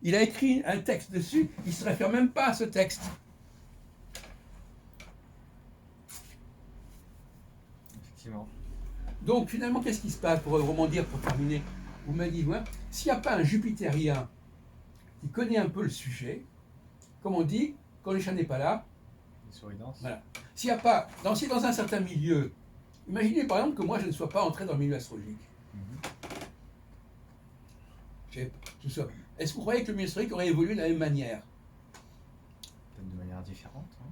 il a écrit un texte dessus, il ne se réfère même pas à ce texte. Effectivement. Donc finalement, qu'est-ce qui se passe pour rebondir, pour terminer? Vous m'avez dit, ouais, s'il n'y a pas un jupitérien qui connaît un peu le sujet, comme on dit, quand le chat n'est pas là, Les souris dansent. voilà. S'il n'y a pas, si dans un certain milieu, imaginez par exemple que moi je ne sois pas entré dans le milieu astrologique. Est-ce que vous croyez que le milieu astrologique aurait évolué de la même manière? Peut-être de manière différente. Hein.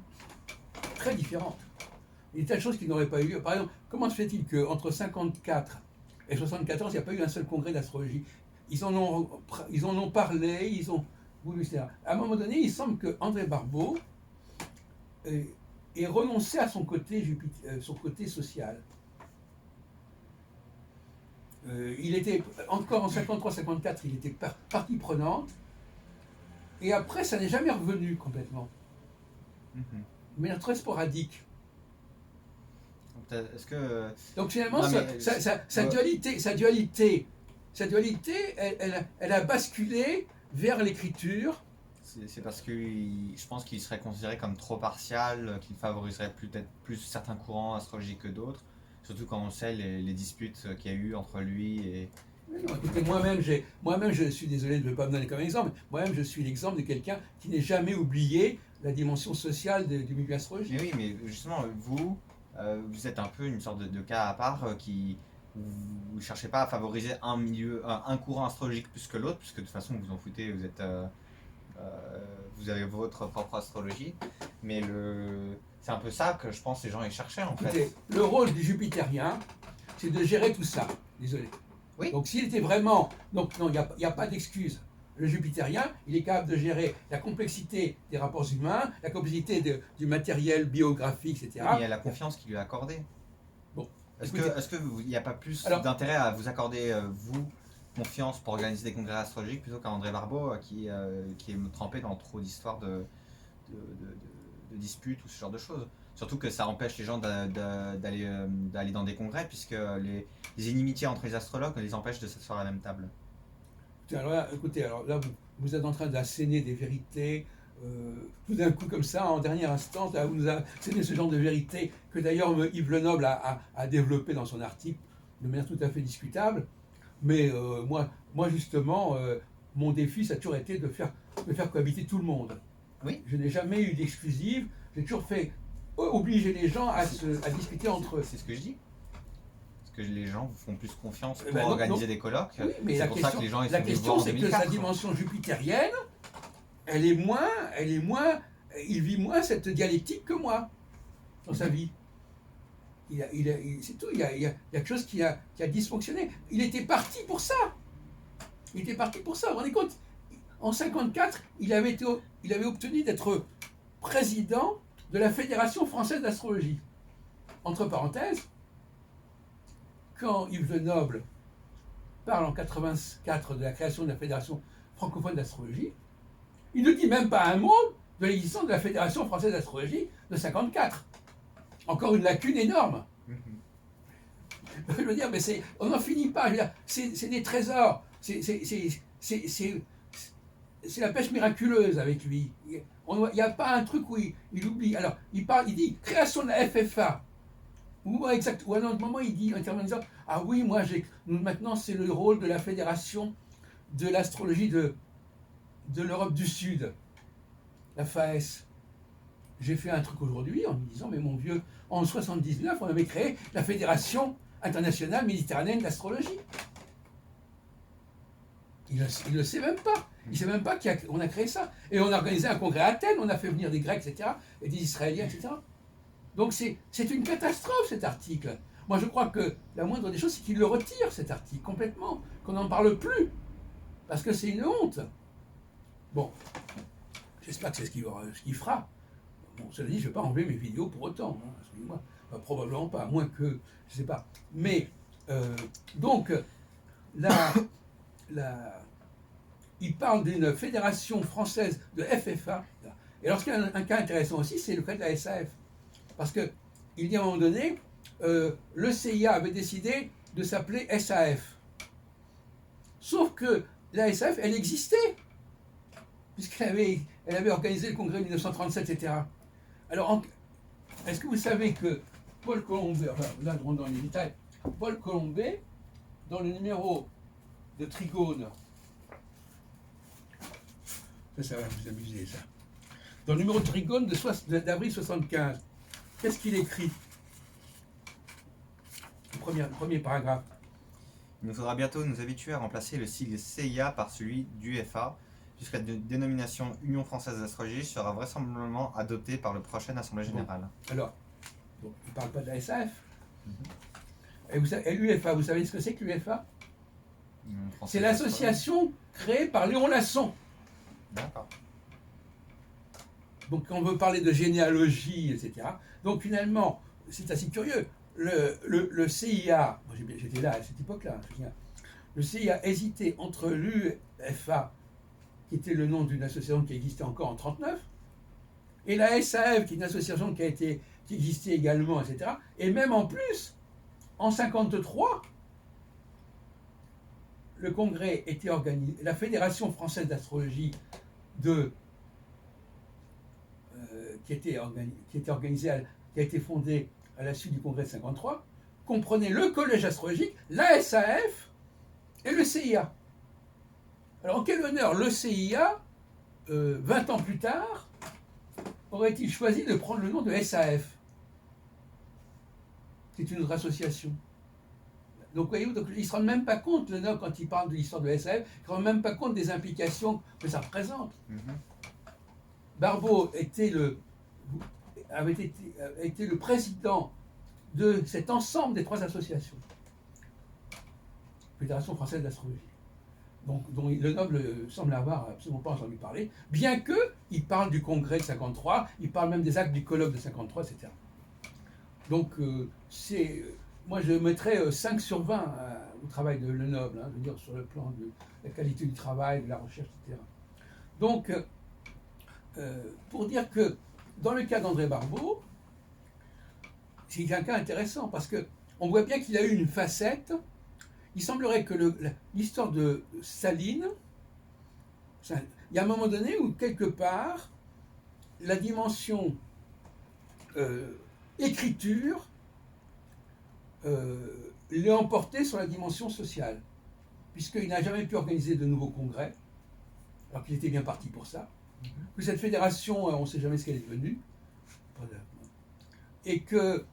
Très différente. Il y a des tas de choses qui n'auraient pas eu lieu. Par exemple, comment se fait-il qu'entre 54 et 74, il n'y a pas eu un seul congrès d'astrologie? Ils en ont parlé, ils ont voulu, etc. À un moment donné, il semble que André Barbeau ait renoncé à son côté social. Il était encore en 53-54, il était partie prenante, et après, ça n'est jamais revenu complètement. Mais très sporadique. Est-ce que... Donc finalement, Non, mais- sa dualité, elle a basculé vers l'écriture. C'est parce que je pense qu'il serait considéré comme trop partial, qu'il favoriserait peut-être plus certains courants astrologiques que d'autres, surtout quand on sait les disputes qu'il y a eu entre lui et... Non, écoutez, moi-même, je suis désolé de ne pas me donner comme exemple, mais moi-même, je suis l'exemple de quelqu'un qui n'est jamais oublié la dimension sociale du milieu astrologique. Mais oui, mais justement, vous êtes un peu une sorte de cas à part qui... Vous ne cherchez pas à favoriser un milieu, un courant astrologique plus que l'autre, puisque de toute façon vous en foutez, vous avez votre propre astrologie, mais c'est un peu ça que je pense que les gens y cherchaient en fait. Écoutez, le rôle du jupitérien, c'est de gérer tout ça. Désolé. Oui. Donc s'il était vraiment... Donc non, il n'y a pas d'excuse. Le jupitérien, il est capable de gérer la complexité des rapports humains, la complexité du matériel biographique, etc. Il y a la confiance qui lui est accordée. Bon, Est-ce écoutez, qu'il n'y a pas plus alors- d'intérêt à vous accorder, vous, confiance pour organiser des congrès astrologiques plutôt qu'à André Barbeau qui est trempé dans trop d'histoires de disputes ou ce genre de choses. Surtout que ça empêche les gens d'aller dans des congrès puisque les inimitiés entre les astrologues les empêchent de s'asseoir à la même table. écoutez, alors là, vous êtes en train d'asséner des vérités, tout d'un coup comme ça, en dernière instance, là, vous nous assénez ce genre de vérité que d'ailleurs Yves Lenoble a développé dans son article de manière tout à fait discutable. Mais moi justement, mon défi, ça a toujours été de faire cohabiter tout le monde. Oui. Je n'ai jamais eu d'exclusive, j'ai toujours fait obliger les gens à discuter entre eux. C'est ce que je dis. Parce que les gens vous font plus confiance pour Eh ben non, organiser des colloques. Oui, mais c'est pour ça que les gens ils la sont venus question, voir en c'est que 2004. sa dimension jupitérienne, elle est moins, il vit moins cette dialectique que moi dans sa vie. C'est tout, il y a quelque chose qui a dysfonctionné. Il était parti pour ça. Vous vous rendez compte? En 54, il avait obtenu d'être président de la Fédération française d'astrologie. Entre parenthèses, quand Yves Lenoble parle en 84 de la création de la Fédération francophone d'astrologie, il ne dit même pas un mot de l'existence de la Fédération française d'astrologie de 54. Encore une lacune énorme. Je veux dire, mais on n'en finit pas. C'est des trésors. C'est la pêche miraculeuse avec lui. Il n'y a pas un truc où il oublie. Alors, il dit création de la FFA. Ou à un autre moment, il dit, en disant, ah oui, maintenant, c'est le rôle de la Fédération de l'astrologie de l'Europe du Sud, la FAS. J'ai fait un truc aujourd'hui en me disant, mais mon vieux, en 79, on avait créé la Fédération internationale méditerranéenne d'astrologie. Il ne le sait même pas. Il ne sait même pas qu'on a créé ça. Et on a organisé un congrès à Athènes, on a fait venir des Grecs, etc., et des Israéliens, etc. Donc c'est une catastrophe, cet article. Moi, je crois que la moindre des choses, c'est qu'il le retire, cet article, complètement, qu'on n'en parle plus, parce que c'est une honte. Bon, j'espère que c'est ce qu'il fera. Bon, cela dit, je ne vais pas enlever mes vidéos pour autant, hein, excusez-moi. Probablement pas, à moins que, je ne sais pas. Mais, donc, il parle d'une fédération française de FFA. Et lorsqu'il y a un cas intéressant aussi, c'est le cas de la SAF. Parce qu'il dit à un moment donné, le CIA avait décidé de s'appeler SAF. Sauf que la SAF, elle existait. elle avait organisé le congrès de 1937, etc. Alors, est-ce que vous savez que Paul Colombet, enfin, là, on rentre dans les détails, Paul Colombet, dans le numéro de Trigone, ça va vous amuser, ça. Dans le numéro de Trigone d'avril 75, qu'est-ce qu'il écrit? Le premier paragraphe. Il nous faudra bientôt nous habituer à remplacer le sigle CIA par celui d'UFA, puisque la dénomination Union Française d'Astrologie sera vraisemblablement adoptée par le prochaine Assemblée Générale. Bon. Alors, il ne parle pas de la SAF. Et l'UFA, vous savez ce que c'est que l'UFA? C'est l'association créée par Léon Lasson. D'accord. Donc, on veut parler de généalogie, etc. Donc, finalement, c'est assez curieux. Le CIA, j'étais là à cette époque-là, le CIA hésitait entre l'UFA, qui était le nom d'une association qui existait encore en 1939, et la SAF, qui est une association qui existait également, etc. Et même en plus, en 1953, le congrès était organisé, la Fédération française d'astrologie qui a été fondée à la suite du congrès de 1953, comprenait le collège astrologique, la SAF et le CIA. Alors, en quel honneur le CIA, 20 ans plus tard, aurait-il choisi de prendre le nom de SAF, qui est une autre association? Donc, voyez-vous, ils ne se rendent même pas compte, le NOC, quand il parle de l'histoire de SAF, ils ne se rendent même pas compte des implications que ça représente. Barbeau avait été le président de cet ensemble des trois associations. Fédération française d'astrologie, dont le noble semble avoir absolument pas entendu parler, bien qu'il parle du congrès de 1953, il parle même des actes du colloque de 1953, etc. Donc, moi je mettrais 5 sur 20 au travail de Le Noble, je veux dire, sur le plan de la qualité du travail, de la recherche, etc. Donc, pour dire que dans le cas d'André Barbeau, c'est un cas intéressant parce qu'on voit bien qu'il a eu une facette. Il semblerait que l'histoire de Staline, il y a un moment donné où quelque part la dimension écriture l'a emporté sur la dimension sociale, puisqu'il n'a jamais pu organiser de nouveaux congrès, alors qu'il était bien parti pour ça. Que cette fédération, on ne sait jamais ce qu'elle est devenue, et que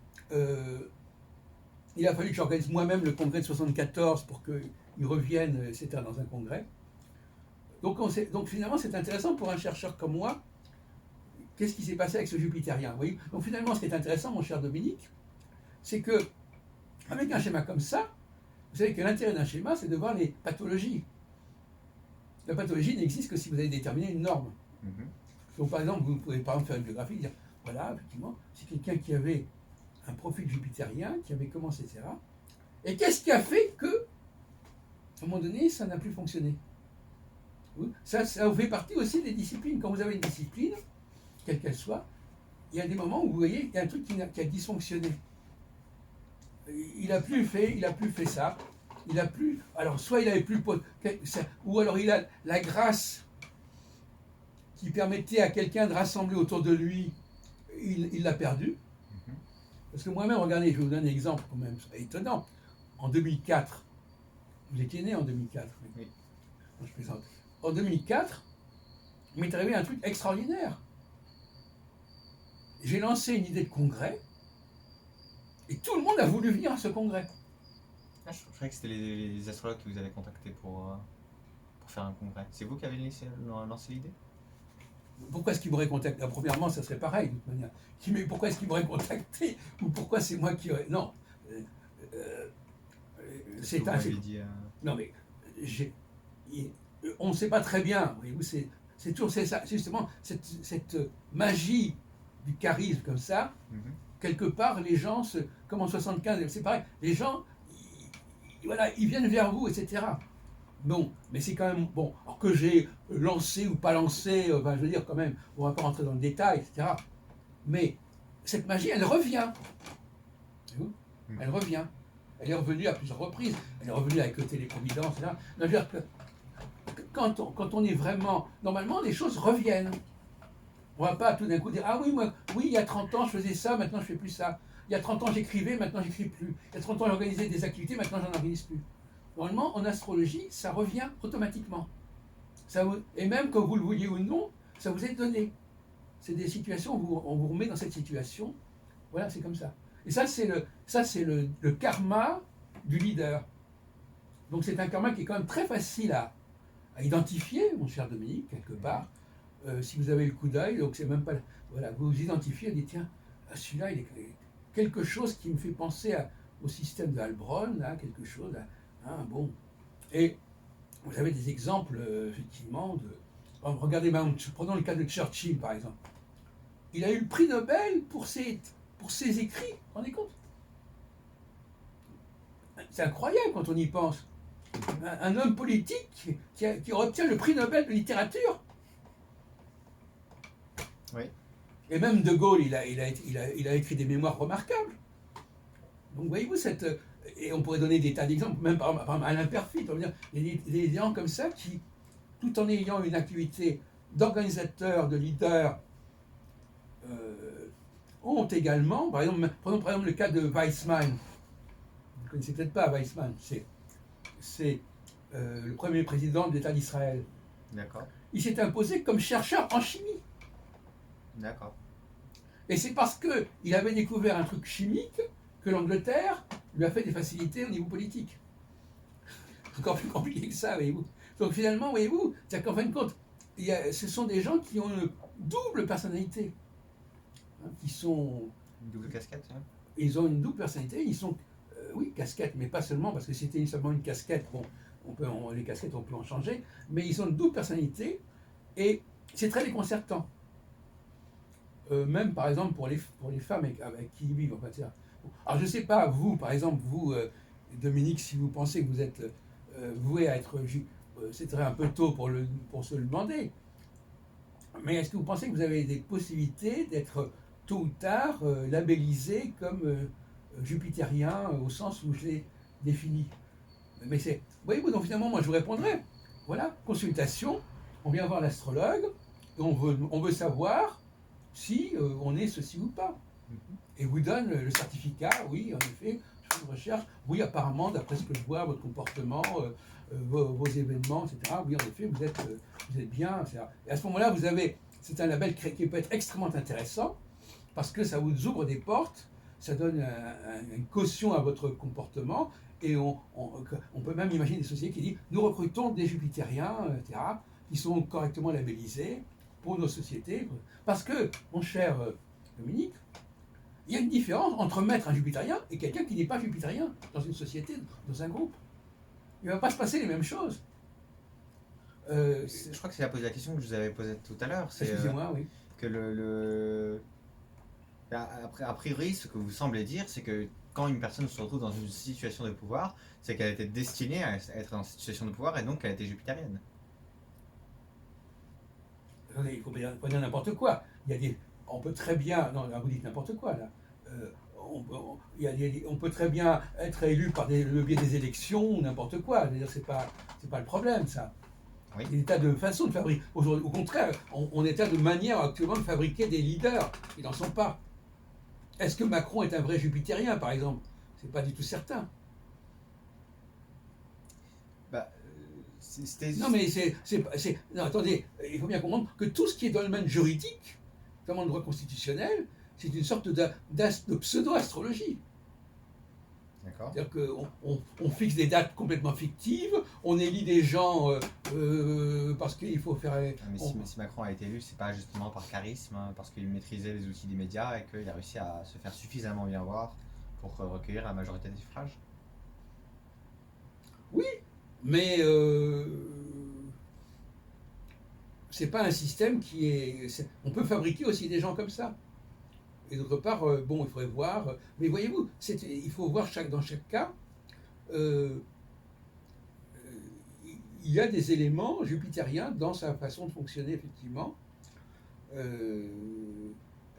il a fallu que j'organise moi-même le congrès de 1974 pour qu'il revienne, etc., dans un congrès. Donc finalement, c'est intéressant pour un chercheur comme moi. Qu'est-ce qui s'est passé avec ce jupitérien, vous voyez? Donc finalement, ce qui est intéressant, mon cher Dominique, c'est que, avec un schéma comme ça, vous savez que l'intérêt d'un schéma, c'est de voir les pathologies. La pathologie n'existe que si vous avez déterminé une norme. Donc par exemple, vous pouvez par exemple faire une biographie et dire, voilà, effectivement, c'est quelqu'un qui avait un profil jupitérien, qui avait commencé, etc. Et qu'est-ce qui a fait que, à un moment donné, ça n'a plus fonctionné? Ça fait partie aussi des disciplines. Quand vous avez une discipline, quelle qu'elle soit, il y a des moments où vous voyez, il y a un truc qui a dysfonctionné. Il a plus fait ça. Alors, soit il avait plus ou alors il a la grâce qui permettait à quelqu'un de rassembler autour de lui, il l'a perdu. Parce que moi-même, regardez, je vais vous donner un exemple quand même, c'est étonnant. En 2004, vous étiez né en 2004. Oui. Non, je plaisante. En 2004, il m'est arrivé un truc extraordinaire. J'ai lancé une idée de congrès, et tout le monde a voulu venir à ce congrès. Je croyais que c'était les astrologues qui vous avaient contacté pour faire un congrès. C'est vous qui avez lancé l'idée? Pourquoi est-ce qu'ils m'auraient contacté? Premièrement, ça serait pareil, de toute manière. Mais pourquoi est-ce qu'ils m'auraient contacté? Ou pourquoi c'est moi qui aurais... Non. C'est un... Non, mais... On ne sait pas très bien. Voyez-vous, c'est toujours ça. C'est justement cette magie du charisme comme ça. Quelque part, les gens, comme en 75, c'est pareil. Les gens, ils viennent vers vous, etc. Bon, mais c'est quand même bon. Alors que j'ai lancé ou pas lancé, je veux dire quand même, on ne va pas rentrer dans le détail, etc. Mais cette magie, elle revient. Elle revient. Elle est revenue à plusieurs reprises. Elle est revenue avec le Téléprovidence, etc. quand on est vraiment... Normalement, les choses reviennent. On ne va pas tout d'un coup dire, ah oui, moi, oui, il y a 30 ans, je faisais ça, maintenant je ne fais plus ça. Il y a 30 ans, j'écrivais, maintenant j'écris plus. Il y a 30 ans, j'organisais des activités, maintenant j'en organise plus. Normalement, en astrologie, ça revient automatiquement. Et même que vous le vouliez ou non, ça vous est donné. C'est des situations où on vous remet dans cette situation. Voilà, c'est comme ça. Et ça, c'est le karma du leader. Donc c'est un karma qui est quand même très facile à identifier, mon cher Dominique, quelque part. Si vous avez le coup d'œil, donc c'est même pas... Voilà, vous identifiez, vous dites, tiens, celui-là, il est quelque chose qui me fait penser au système de Heilbronn, là, quelque chose... Hein, bon. Et vous avez des exemples, effectivement, de... Regardez, prenons le cas de Churchill, par exemple. Il a eu le prix Nobel pour ses écrits, vous vous rendez compte? C'est incroyable quand on y pense. Un homme politique qui obtient le prix Nobel de littérature. Oui. Et même De Gaulle, il a écrit des mémoires remarquables. Donc voyez-vous, et on pourrait donner des tas d'exemples, même par exemple Alain Perfit, on va dire, il y a des gens comme ça qui, tout en ayant une activité d'organisateur, de leader, ont également, prenons par exemple le cas de Weizmann. Vous ne connaissez peut-être pas Weizmann, c'est le premier président de l'État d'Israël. D'accord. Il s'est imposé comme chercheur en chimie. D'accord. Et c'est parce qu'il avait découvert un truc chimique que l'Angleterre lui a fait des facilités au niveau politique. Encore plus compliqué que ça, voyez-vous. Donc finalement, voyez-vous, c'est qu'en fin de compte, ce sont des gens qui ont une double personnalité. Hein, qui sont... Une double casquette, hein. Ils ont une double personnalité, ils sont... oui, casquette, mais pas seulement, parce que c'était seulement une casquette, bon, les casquettes, on peut en changer, mais ils ont une double personnalité, et c'est très déconcertant. Même, par exemple, pour les femmes avec qui ils vivent. En fait, alors, je ne sais pas, vous, par exemple, vous, Dominique, si vous pensez que vous êtes voué à être... c'est très un peu tôt pour se le demander. Mais est-ce que vous pensez que vous avez des possibilités d'être tôt ou tard labellisé comme jupitérien au sens où je l'ai défini? Mais c'est... Voyez-vous, donc finalement, moi je vous répondrai. Voilà, consultation, on vient voir l'astrologue, et on veut savoir si on est ceci ou pas. Et vous donne le certificat, oui, en effet, je fais une recherche, oui, apparemment, d'après ce que je vois, votre comportement, vos événements, etc., oui, en effet, vous êtes bien, etc. Et à ce moment-là, c'est un label qui peut être extrêmement intéressant, parce que ça vous ouvre des portes, ça donne une caution à votre comportement, et on peut même imaginer des sociétés qui disent, nous recrutons des jupitériens, etc., qui sont correctement labellisés pour nos sociétés, parce que, mon cher Dominique, il y a une différence entre mettre un jupitérien et quelqu'un qui n'est pas jupitérien dans une société, dans un groupe. Il ne va pas se passer les mêmes choses. Je crois que c'est la question que je vous avais posée tout à l'heure. Excusez-moi, oui. Que a priori, ce que vous semblez dire, c'est que quand une personne se retrouve dans une situation de pouvoir, c'est qu'elle était destinée à être dans cette situation de pouvoir et donc qu'elle était jupitérienne. Il faut pas dire n'importe quoi. On peut très bien... Non, là, vous dites n'importe quoi, là. On peut très bien être élu par le biais des élections ou n'importe quoi. C'est pas le problème, ça. Oui. Il y a des tas de façons de fabriquer. Au contraire, on est tas de manières actuellement de fabriquer des leaders qui n'en sont pas. Est-ce que Macron est un vrai jupitérien, par exemple? C'est pas du tout certain. Non, mais non, attendez, il faut bien comprendre que tout ce qui est dans le domaine juridique, notamment le droit constitutionnel, c'est une sorte de pseudo-astrologie. D'accord. C'est-à-dire qu'on fixe des dates complètement fictives, on élit des gens parce qu'il faut faire... Mais si Macron a été élu, c'est pas justement par charisme, hein, parce qu'il maîtrisait les outils des médias et qu'il a réussi à se faire suffisamment bien voir pour recueillir la majorité des suffrages. Oui, mais c'est pas un système qui est... On peut fabriquer aussi des gens comme ça. Et d'autre part, bon, il faudrait voir... Mais voyez-vous, il faut voir dans chaque cas, il y a des éléments jupitériens dans sa façon de fonctionner, effectivement.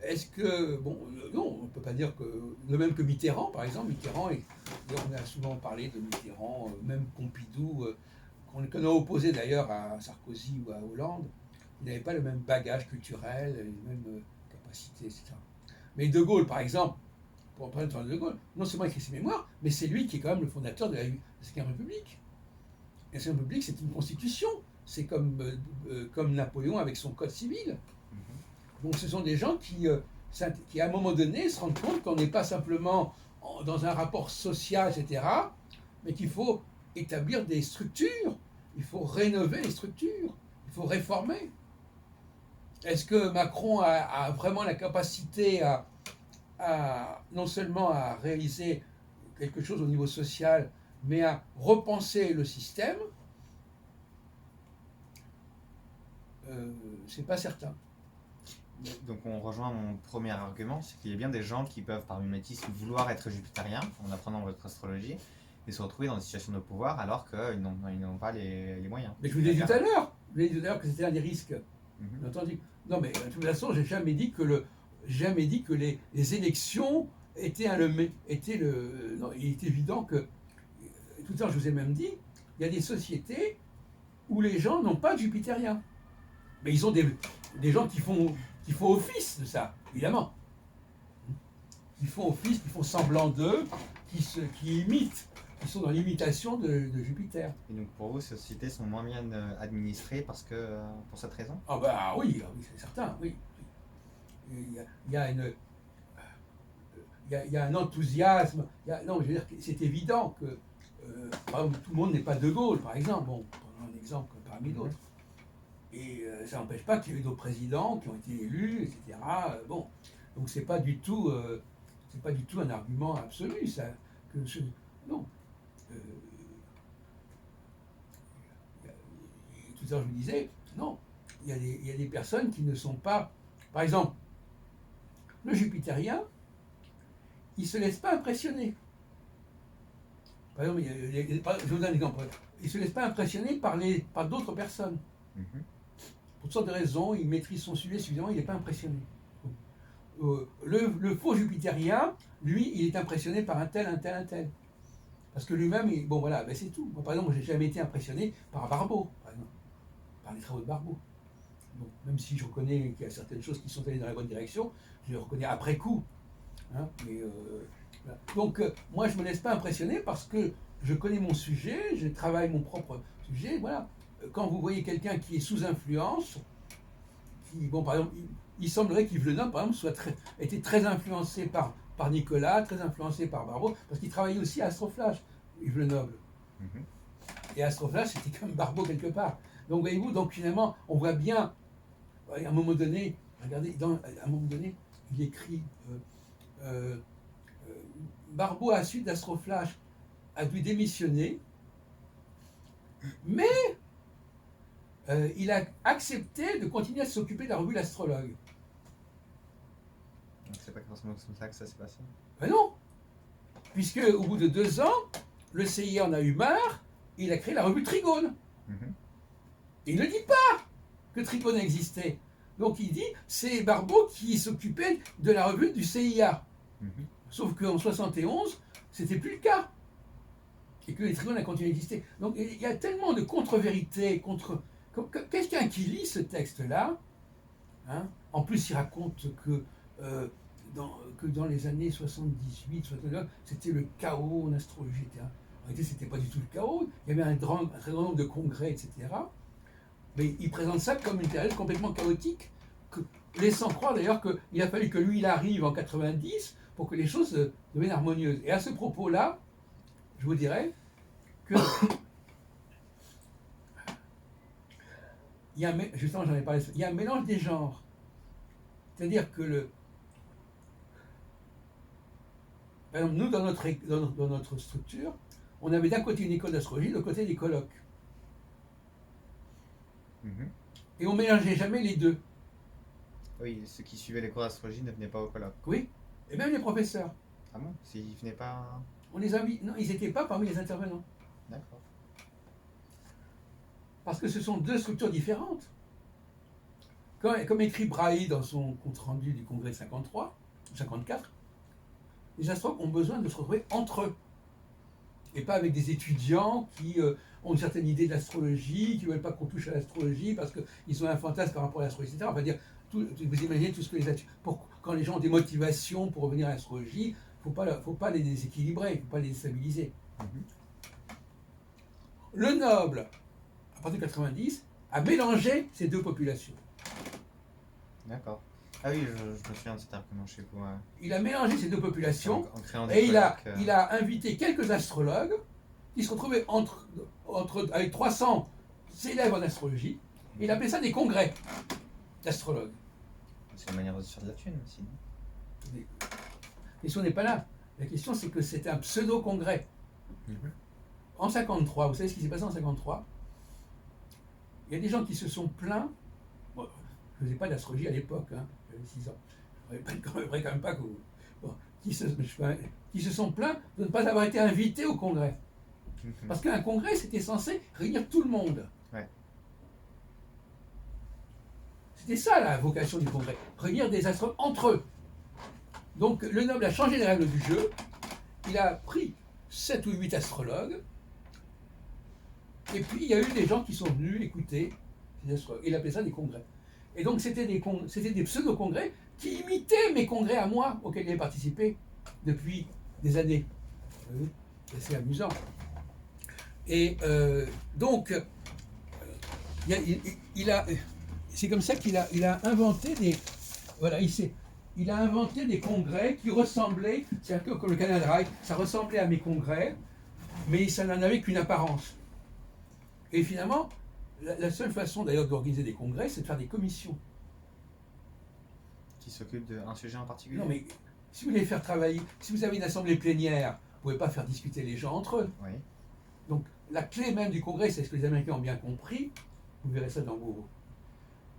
Est-ce que... Bon, non, on ne peut pas dire que... De même que Mitterrand, par exemple. On a souvent parlé de Mitterrand, même Pompidou qu'on a opposé d'ailleurs à Sarkozy ou à Hollande, ils n'avaient pas le même bagage culturel, les mêmes capacités, etc. Mais De Gaulle, par exemple, pour prendre De Gaulle, non seulement écrit ses mémoires, mais c'est lui qui est quand même le fondateur de la Cinquième République. La Cinquième République, c'est une constitution. C'est comme Napoléon avec son code civil. Donc ce sont des gens qui, à un moment donné, se rendent compte qu'on n'est pas simplement dans un rapport social, etc., mais qu'il faut établir des structures, il faut rénover les structures, il faut réformer. Est-ce que Macron a vraiment la capacité non seulement à réaliser quelque chose au niveau social, mais à repenser le système? C'est pas certain. Donc on rejoint mon premier argument, c'est qu'il y a bien des gens qui peuvent par mimétisme vouloir être jupitériens en apprenant votre astrologie et se retrouver dans des situations de pouvoir alors qu'ils n'ont pas les moyens. Mais je vous l'ai dit tout à l'heure, que c'était un des risques. Entendu. Non, mais de toute façon, j'ai jamais dit que les élections étaient non, il est évident que tout à l'heure, je vous ai même dit, il y a des sociétés où les gens n'ont pas de jupitériens. Mais ils ont des gens qui font office de ça, évidemment. Qui font office, qui font semblant d'eux, qui imitent, qui sont dans l'imitation de Jupiter. Et donc pour vous, ces sociétés sont moins bien administrées pour cette raison? Ah bah oui, c'est certain, oui. Il y a un enthousiasme. Non, je veux dire, c'est évident que par exemple, tout le monde n'est pas De Gaulle, par exemple. Bon, prenons un exemple parmi d'autres. Et ça n'empêche pas qu'il y ait eu d'autres présidents qui ont été élus, etc. Bon, donc c'est pas du tout un argument absolu, ça. Non. Tout à l'heure, je vous disais, non. Il y a des personnes qui ne sont pas. Par exemple, le jupitérien, il ne se laisse pas impressionner. Par exemple, je vous donne un exemple. Il ne se laisse pas impressionner par d'autres personnes. Pour toutes sortes de raisons, il maîtrise son sujet suffisamment, il n'est pas impressionné. Le faux jupitérien, lui, il est impressionné par un tel. Parce que lui-même, bon voilà, ben c'est tout. Moi, par exemple, je n'ai jamais été impressionné par Barbeau, par exemple, par les travaux de Barbeau. Bon, même si je reconnais qu'il y a certaines choses qui sont allées dans la bonne direction, je les reconnais après coup. Hein, mais, voilà. Donc, moi, je ne me laisse pas impressionner parce que je connais mon sujet, je travaille mon propre sujet, voilà. Quand vous voyez quelqu'un qui est sous influence, par exemple, il semblerait qu'Yves Le Noble, par exemple, était très influencé par Nicolas, très influencé par Barbeau, parce qu'il travaillait aussi à Astroflash, Yves Le Noble. Et Astroflash, c'était comme Barbeau quelque part. Donc, voyez-vous, finalement, on voit bien, à un moment donné, regardez, à un moment donné, il écrit Barbeau, à la suite d'Astroflash, a dû démissionner, mais il a accepté de continuer à s'occuper de la revue L'Astrologue. Donc c'est pas forcément comme ça que ça s'est passé. Ben non, puisque au bout de 2 ans, le CIA en a eu marre, et il a créé la revue Trigone. Et il ne dit pas que Trigone existait. Donc il dit, c'est Barbeau qui s'occupait de la revue du CIA. Sauf qu'en 71, c'était plus le cas. Et que les Trigones a continué à exister. Donc il y a tellement de contre-vérités, quelqu'un qui lit ce texte-là, hein, en plus il raconte que dans les années 78, 79, c'était le chaos en astrologie, etc. En réalité, c'était pas du tout le chaos, il y avait un très grand nombre de congrès, etc. Mais il présente ça comme une période complètement chaotique, laissant croire d'ailleurs qu'il a fallu que lui, il arrive en 90 pour que les choses deviennent harmonieuses. Et à ce propos-là, je vous dirais que justement, j'en ai parlé, il y a un mélange des genres. C'est-à-dire que par exemple, nous, dans notre structure, on avait d'un côté une école d'astrologie, de l'autre côté des colloques. Et on ne mélangeait jamais les deux. Oui, ceux qui suivaient les cours d'astrologie ne venaient pas au colloque. Oui, et même les professeurs. Ah bon? S'ils ne venaient pas... On les a mis... Non, ils n'étaient pas parmi les intervenants. D'accord. Parce que ce sont deux structures différentes. Comme écrit Brahe dans son compte-rendu du congrès de 54, les astrologues ont besoin de se retrouver entre eux. Et pas avec des étudiants qui ont une certaine idée de l'astrologie, qui ne veulent pas qu'on touche à l'astrologie parce qu'ils ont un fantasme par rapport à l'astrologie, etc. On va dire, vous imaginez tout ce que quand les gens ont des motivations pour revenir à l'astrologie, il ne faut pas les déséquilibrer, il ne faut pas les déstabiliser. Le noble, à partir de 90, a mélangé ces deux populations. D'accord. Ah oui, je me souviens de cet argument chez vous. Il a mélangé ces deux populations en créant des et colloques, il a invité quelques astrologues qui se retrouvaient avec 300 élèves en astrologie. Et il appelait ça des congrès d'astrologues. C'est une manière de se faire de la thune aussi. Non? La question n'est pas là. La question, c'est que c'était un pseudo-congrès. En 53, vous savez ce qui s'est passé en 53? Il y a des gens qui se sont plaints. Bon, je ne faisais pas d'astrologie à l'époque, hein, j'avais 6 ans. Je ne quand même pas que vous. Bon, qui se sont plaints de ne pas avoir été invités au congrès. Parce qu'un congrès, c'était censé réunir tout le monde. Ouais. C'était ça la vocation du congrès, réunir des astrologues entre eux. Donc le noble a changé les règles du jeu, il a pris 7 ou 8 astrologues, et puis il y a eu des gens qui sont venus écouter ces astrologues. Il appelait ça des congrès. Et donc c'était des pseudo-congrès qui imitaient mes congrès à moi, auxquels il avait participé depuis des années. C'est amusant. Et donc, c'est comme ça qu'il a inventé des... Voilà, il a inventé des congrès qui ressemblaient, c'est un peu comme le Canal Rail, ça ressemblait à mes congrès, mais ça n'en avait qu'une apparence. Et finalement, la seule façon d'ailleurs d'organiser des congrès, c'est de faire des commissions. Qui s'occupent d'un sujet en particulier? Non, mais si vous voulez faire travailler, si vous avez une assemblée plénière, vous ne pouvez pas faire discuter les gens entre eux. Oui. Donc, la clé même du congrès, c'est ce que les Américains ont bien compris, vous verrez ça dans vos...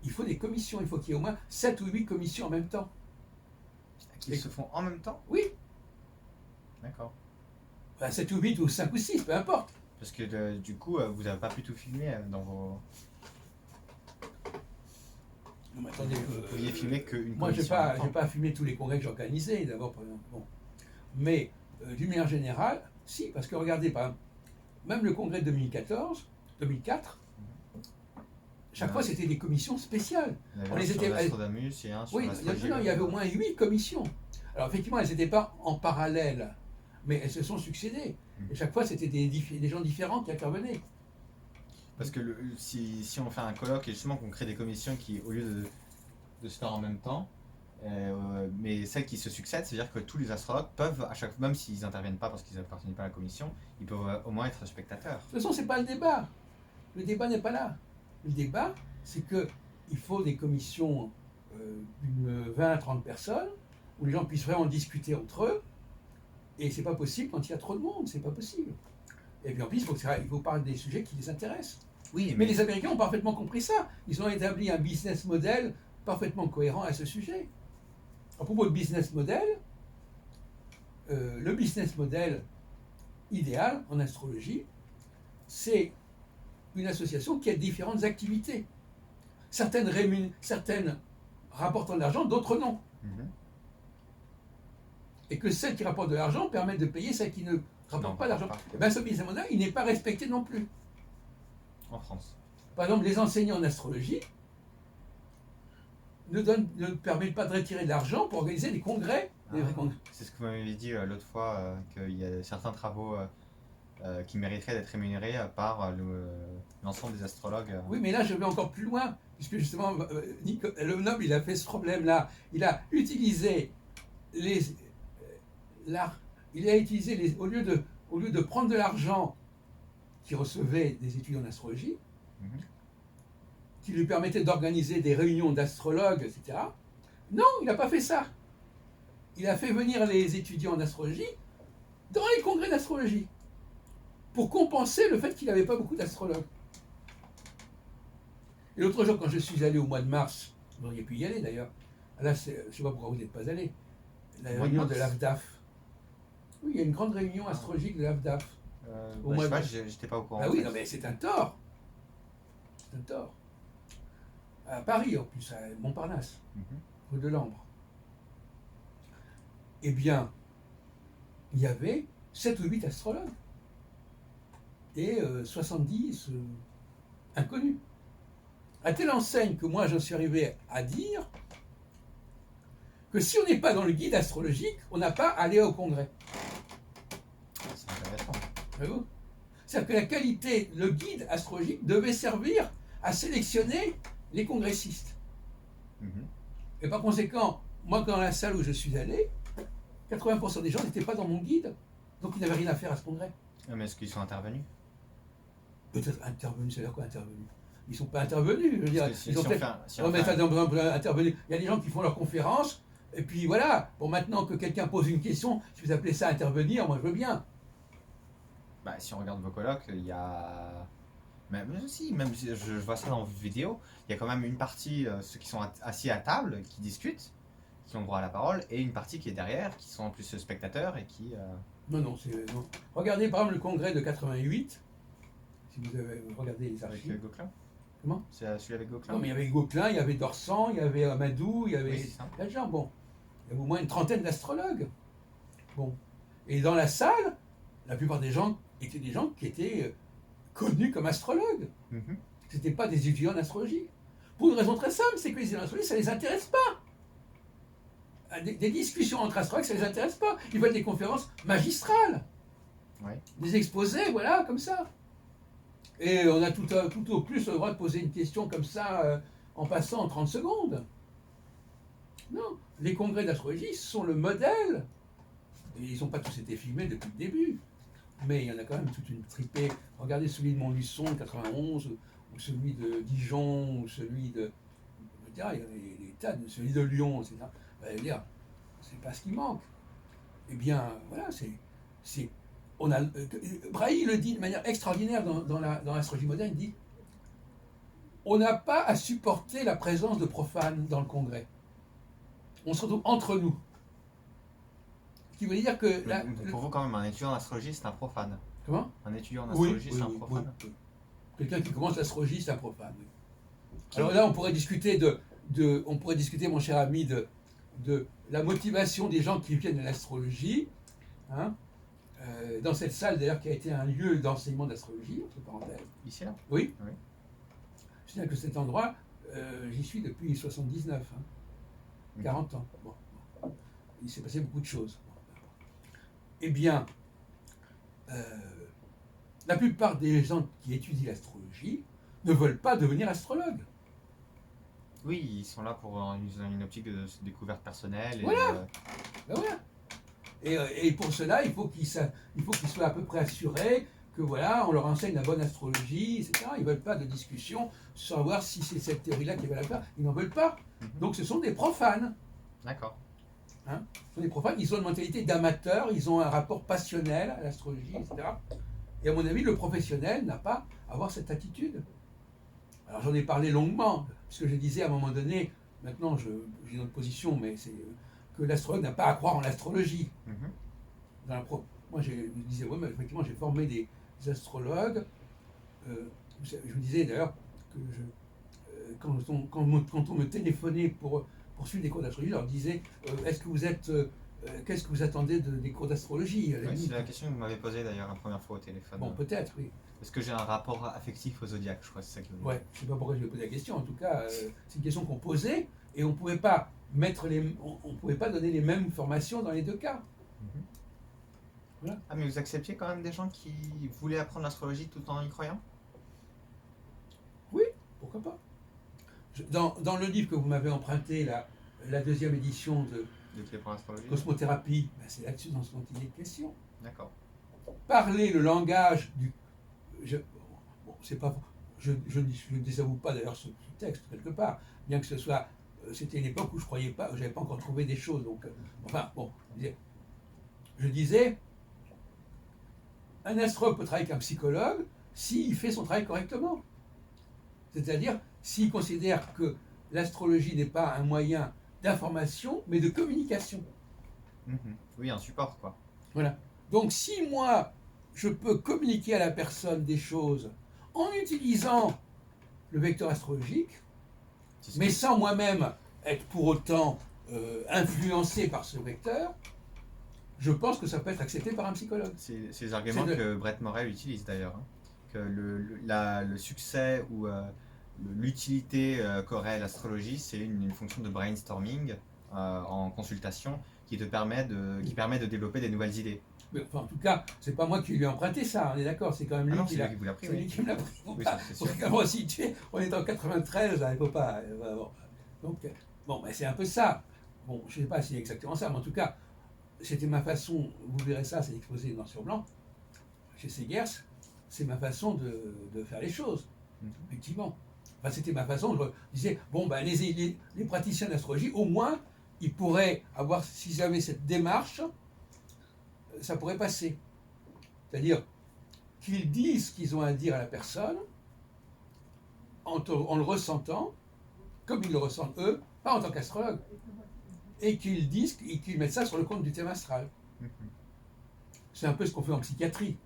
Il faut des commissions, il faut qu'il y ait au moins 7 ou 8 commissions en même temps. Qui se font en même temps? Oui. D'accord. Enfin, 7 ou 8 ou 5 ou 6, peu importe. Parce que du coup, vous n'avez pas pu tout filmer dans vos... Non, mais attendez, vous pouviez filmer qu'une moi, je n'ai commission. pas filmé tous les congrès que j'ai organisés, d'abord. Bon. Mais, d'une manière générale, si, parce que regardez, par exemple, même le congrès de 2004, chaque fois c'était des commissions spéciales. On les était... Astrodamus et un sur oui, il y avait au moins 8 commissions. Alors effectivement, elles n'étaient pas en parallèle, mais elles se sont succédées. Et chaque fois, c'était des gens différents qui intervenaient. Parce que si on fait un colloque et justement qu'on crée des commissions qui, au lieu de se faire en même temps, mais celles qui se succèdent, c'est-à-dire que tous les astrologues peuvent, à chaque, même s'ils n'interviennent pas parce qu'ils n'appartiennent pas à la commission, ils peuvent au moins être spectateurs. De toute façon, ce n'est pas le débat. Le débat n'est pas là. Le débat, c'est qu'il faut des commissions d'une 20 à 30 personnes, où les gens puissent vraiment discuter entre eux, et c'est pas possible quand il y a trop de monde, c'est pas possible. Et puis en plus, il faut parler des sujets qui les intéressent. Oui, mais les Américains ont parfaitement compris ça. Ils ont établi un business model parfaitement cohérent à ce sujet. À propos de business model, le business model idéal en astrologie, c'est une association qui a différentes activités. Certaines rapportant de l'argent, d'autres non. Et que celles qui rapportent de l'argent permettent de payer celles qui ne rapportent pas d'argent. Et bien ce business model, il n'est pas respecté non plus. En France. Par exemple, les enseignants en astrologie ne permettent pas de retirer de l'argent pour organiser des congrès. C'est ce que vous m'avez dit l'autre fois, qu'il y a certains travaux qui mériteraient d'être rémunérés par l'ensemble des astrologues. Oui, mais là, je vais encore plus loin, puisque justement, le noble, il a fait ce problème-là. Il a utilisé au lieu de prendre de l'argent qu'il recevait des étudiants en astrologie, qui lui permettait d'organiser des réunions d'astrologues, etc. Non, il n'a pas fait ça. Il a fait venir les étudiants en astrologie dans les congrès d'astrologie, pour compenser le fait qu'il n'avait pas beaucoup d'astrologues. Et l'autre jour, quand je suis allé au mois de mars, vous auriez pu y aller d'ailleurs, là, je ne sais pas pourquoi vous n'êtes pas allé, la réunion de l'AFDAF. Oui, il y a une grande réunion astrologique de l'AFDAF. Je sais pas, j'étais pas au courant. Ah oui, non, mais c'est un tort. C'est un tort. À Paris, en plus, à Montparnasse, rue de Lambre. Eh bien, il y avait 7 ou 8 astrologues. et 70 inconnus. À telle enseigne que moi, j'en suis arrivé à dire que si on n'est pas dans le guide astrologique, on n'a pas à aller au congrès. C'est intéressant. Voyez-vous ? C'est-à-dire que la qualité, le guide astrologique devait servir à sélectionner les congressistes. Mhm. Et par conséquent, moi, dans la salle où je suis allé, 80% des gens n'étaient pas dans mon guide, donc ils n'avaient rien à faire à ce congrès. Mais est-ce qu'ils sont intervenus? Peut-être intervenus, c'est-à-dire quoi intervenus? Ils ne sont pas intervenus, je veux dire. Parce que Ils ont peut-être. Intervenus. Il y a des gens qui font leurs conférences, et puis voilà. Bon, maintenant que quelqu'un pose une question, si vous appelez ça intervenir, moi je veux bien. Bah, si on regarde vos colloques, il y a. Même si, même si je vois ça dans vos vidéos, il y a quand même une partie, ceux qui sont assis à table, qui discutent, qui ont droit à la parole, et une partie qui est derrière, qui sont en plus spectateurs et qui. Non, non. Regardez par exemple le congrès de 88, si vous avez regardé les Avec archives. Gauquelin. Comment? C'est celui avec Gauquelin. Non, mais il y avait Gauquelin, il y avait Dorsan, il y avait Amadou, il y avait Oui, c'est ça. plein de gens. Bon, il y avait au moins une trentaine d'astrologues. Bon. Et dans la salle, la plupart des gens étaient des gens qui étaient connus comme astrologues. Mhm. Ce n'étaient pas des étudiants d'astrologie. Pour une raison très simple, c'est que les étudiants d'astrologie, ça ne les intéresse pas. Des discussions entre astrologues, ça ne les intéresse pas. Ils veulent des conférences magistrales. Ouais. Des exposés, voilà, comme ça. Et on a tout au plus le droit de poser une question comme ça en passant en 30 secondes. Non, les congrès d'astrologie sont le modèle. Et ils n'ont pas tous été filmés depuis le début. Mais il y en a quand même toute une tripée. Regardez celui de Montluçon, 91, ou celui de Dijon, ou celui de. Il y a des tas de. Celui de Lyon, etc. C'est pas ce qui manque. Eh bien, voilà, c'est. On a, Braille le dit de manière extraordinaire dans l'astrologie moderne, il dit on n'a pas à supporter la présence de profanes dans le congrès. On se retrouve entre nous. Ce qui veut dire que... Pour vous, quand même, un étudiant d'astrologie, c'est un profane. Comment? Un étudiant d'astrologie, c'est un profane. Oui. Quelqu'un qui commence l'astrologie, c'est un profane. Oui. Alors là, on pourrait discuter on pourrait discuter, mon cher ami, de la motivation des gens qui viennent à l'astrologie. Hein, dans cette salle d'ailleurs qui a été un lieu d'enseignement d'astrologie, entre parenthèses. Ici, là? Oui. Oui. Je sais que cet endroit, j'y suis depuis 79, 40 ans. Bon. Il s'est passé beaucoup de choses. Eh bien, la plupart des gens qui étudient l'astrologie ne veulent pas devenir astrologues. Oui, ils sont là pour une optique de découverte personnelle. Et Voilà. Ben voilà. Et pour cela, il faut qu'ils soient à peu près assurés que voilà, on leur enseigne la bonne astrologie, etc. Ils ne veulent pas de discussion sur savoir si c'est cette théorie-là qui va la faire. Ils n'en veulent pas. Donc ce sont des profanes. D'accord. Hein, ce sont des profanes. Ils ont une mentalité d'amateurs, ils ont un rapport passionnel à l'astrologie, etc. Et à mon avis, le professionnel n'a pas à avoir cette attitude. Alors j'en ai parlé longuement, parce que je disais à un moment donné, maintenant j'ai une autre position, mais c'est que l'astrologue n'a pas à croire en l'astrologie. Moi je disais, ouais, mais effectivement j'ai formé des astrologues. Je vous disais d'ailleurs que quand on me téléphonait pour suivre des cours d'astrologie, je leur disais, est-ce que vous êtes... qu'est-ce que vous attendez des cours d'astrologie? Oui, c'est la question que vous m'avez posée d'ailleurs la première fois au téléphone. Bon, peut-être, oui. Est-ce que j'ai un rapport affectif au zodiaque? Je crois que c'est ça que vous... Ouais, je ne sais pas pourquoi je lui ai posé la question. En tout cas, c'est une question qu'on posait et on ne pouvait pas pouvait pas donner les mêmes formations dans les deux cas. Voilà. Ah, mais vous acceptiez quand même des gens qui voulaient apprendre l'astrologie tout en y croyant? Oui, pourquoi pas. Dans le livre que vous m'avez emprunté, la deuxième édition de Clés pour l'astrologie? Cosmothérapie, ben c'est là-dessus dont il est question. D'accord. Parler le langage du... c'est pas... Je ne désavoue pas d'ailleurs ce texte quelque part, bien que ce soit... C'était une époque où je croyais pas, j'avais pas encore trouvé des choses. Donc, enfin, bon, je disais, un astrologue peut travailler avec un psychologue s'il fait son travail correctement. C'est-à-dire s'il considère que l'astrologie n'est pas un moyen d'information, mais de communication. Oui, un support, quoi. Voilà. Donc si moi, je peux communiquer à la personne des choses en utilisant le vecteur astrologique, mais sans moi-même être pour autant influencé par ce vecteur, je pense que ça peut être accepté par un psychologue. C'est les arguments que Brett Morel utilise d'ailleurs. que le succès ou l'utilité qu'aurait l'astrologie, c'est une fonction de brainstorming en consultation qui permet de développer des nouvelles idées. Mais, enfin, en tout cas, c'est pas moi qui lui ai emprunté ça, on est d'accord, c'est quand même lui Ah non, qui c'est l'a. lui qui vous l'a pris, C'est lui oui. qui me l'a pris. Faut Oui, pas- c'est faut sûr. quand même resituer. On est en 93, là, il faut pas. Bon. Donc, bon, ben, c'est un peu ça. Bon, je sais pas si c'est exactement ça, mais en tout cas, c'était ma façon, vous verrez ça, c'est exposé noir sur blanc, chez Segers, c'est ma façon de faire les choses, effectivement. Enfin, c'était ma façon, je disais, bon, ben, les praticiens d'astrologie, au moins, ils pourraient avoir, s'ils avaient cette démarche, ça pourrait passer. C'est-à-dire qu'ils disent ce qu'ils ont à dire à la personne, en le ressentant, comme ils le ressentent eux, pas en tant qu'astrologue, et qu'ils disent, et qu'ils mettent ça sur le compte du thème astral. C'est un peu ce qu'on fait en psychiatrie.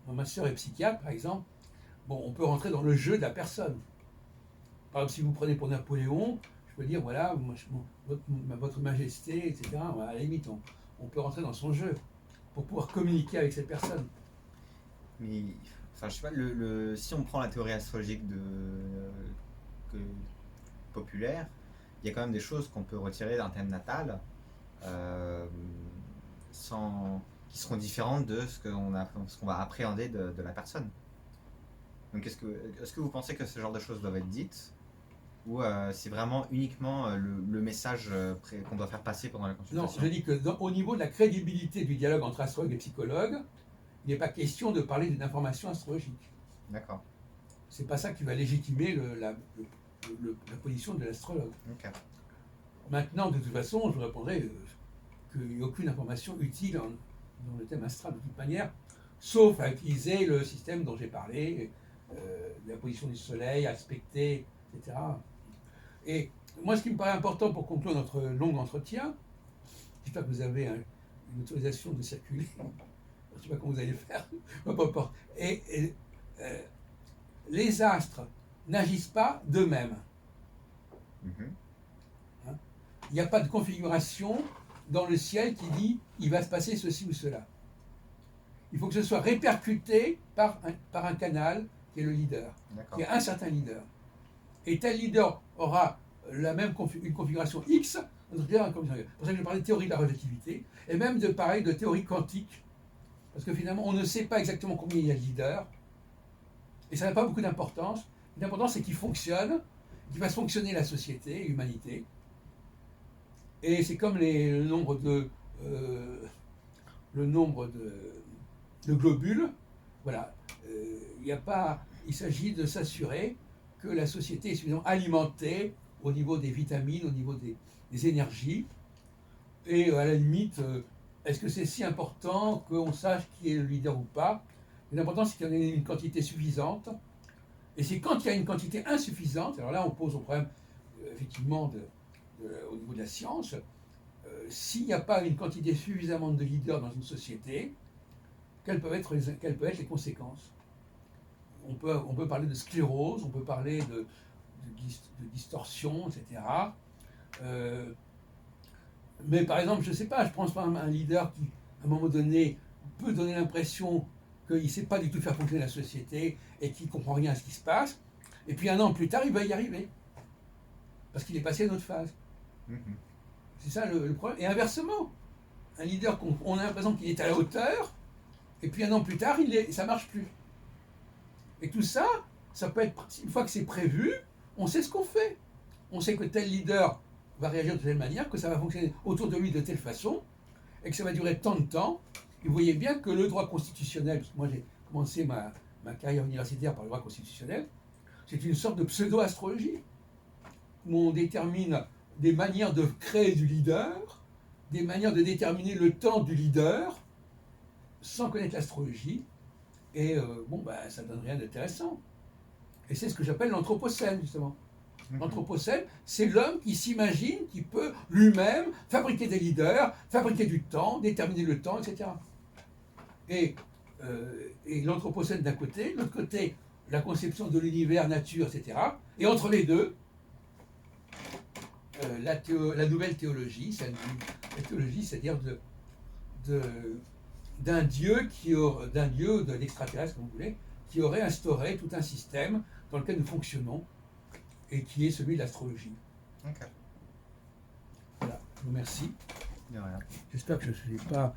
Ma sœur est psychiatre, par exemple. Bon, on peut rentrer dans le jeu de la personne. Par exemple, si vous prenez pour Napoléon, je peux dire, voilà, votre majesté, etc. À la limite, on peut rentrer dans son jeu pour pouvoir communiquer avec cette personne. Mais, enfin, je sais pas, si on prend la théorie astrologique populaire, il y a quand même des choses qu'on peut retirer d'un thème natal qui seront différentes de ce qu'on va appréhender de la personne. Donc est-ce que vous pensez que ce genre de choses doivent être dites ou c'est vraiment uniquement le message qu'on doit faire passer pendant la Non, consultation? je dis que au niveau de la crédibilité du dialogue entre astrologue et psychologue, il n'est pas question de parler d'une information astrologique. D'accord. C'est pas ça qui va légitimer la position de l'astrologue. Ok. Maintenant, de toute façon, je répondrai qu'il n'y a aucune information utile dans le thème astral de toute manière, sauf à utiliser le système dont j'ai parlé, la position du soleil, aspecter, etc. Et moi, ce qui me paraît important pour conclure notre long entretien, j'espère que vous avez une autorisation de circuler, je ne sais pas comment vous allez faire, peu importe. Les astres n'agissent pas d'eux-mêmes. Il n'y a pas de configuration dans le ciel qui dit il va se passer ceci ou cela. Il faut que ce soit répercuté par un canal qui est le leader, qui est un certain leader. Et tel leader aura une configuration X, c'est pour ça que je parlais de théorie de la relativité, et même de théorie quantique, parce que finalement on ne sait pas exactement combien il y a de leaders, et ça n'a pas beaucoup d'importance. L'important c'est qu'il fonctionne, qu'il fasse fonctionner la société, l'humanité. Et c'est comme le nombre de globules. Voilà. Il s'agit de s'assurer que la société est suffisamment alimentée au niveau des vitamines, au niveau des énergies. Et à la limite, est-ce que c'est si important qu'on sache qui est le leader ou pas? L'important, c'est qu'il y en ait une quantité suffisante. Et c'est quand il y a une quantité insuffisante, alors là, on pose au problème, effectivement, au niveau de la science, s'il n'y a pas une quantité suffisamment de leaders dans une société, quelles peuvent être les conséquences? On peut parler de sclérose, on peut parler de distorsion, etc. Mais par exemple, je ne sais pas, je pense pas à un leader qui, à un moment donné, peut donner l'impression qu'il ne sait pas du tout faire fonctionner la société et qu'il ne comprend rien à ce qui se passe, et puis un an plus tard, il va y arriver. Parce qu'il est passé à une autre phase. C'est ça le problème. Et inversement, un leader on a l'impression qu'il est à la hauteur, et puis un an plus tard, ça ne marche plus. Et tout ça, ça peut être, une fois que c'est prévu, on sait ce qu'on fait. On sait que tel leader va réagir de telle manière, que ça va fonctionner autour de lui de telle façon, et que ça va durer tant de temps. Et vous voyez bien que le droit constitutionnel, parce que moi j'ai commencé ma carrière universitaire par le droit constitutionnel, c'est une sorte de pseudo-astrologie, où on détermine des manières de créer du leader, des manières de déterminer le temps du leader, sans connaître l'astrologie, et ça donne rien d'intéressant. Et c'est ce que j'appelle l'anthropocène, justement. L'anthropocène, c'est l'homme qui s'imagine qu'il peut lui-même fabriquer des leaders, fabriquer du temps, déterminer le temps, etc. Et l'anthropocène d'un côté, de l'autre côté, la conception de l'univers, nature, etc. Et entre les deux, la nouvelle théologie, la théologie, c'est-à-dire d'un dieu, d'un dieu de l'extraterrestre, comme vous voulez, qui aurait instauré tout un système dans lequel nous fonctionnons et qui est celui de l'astrologie. Ok. Voilà, je vous remercie. De rien. J'espère que je ne suis pas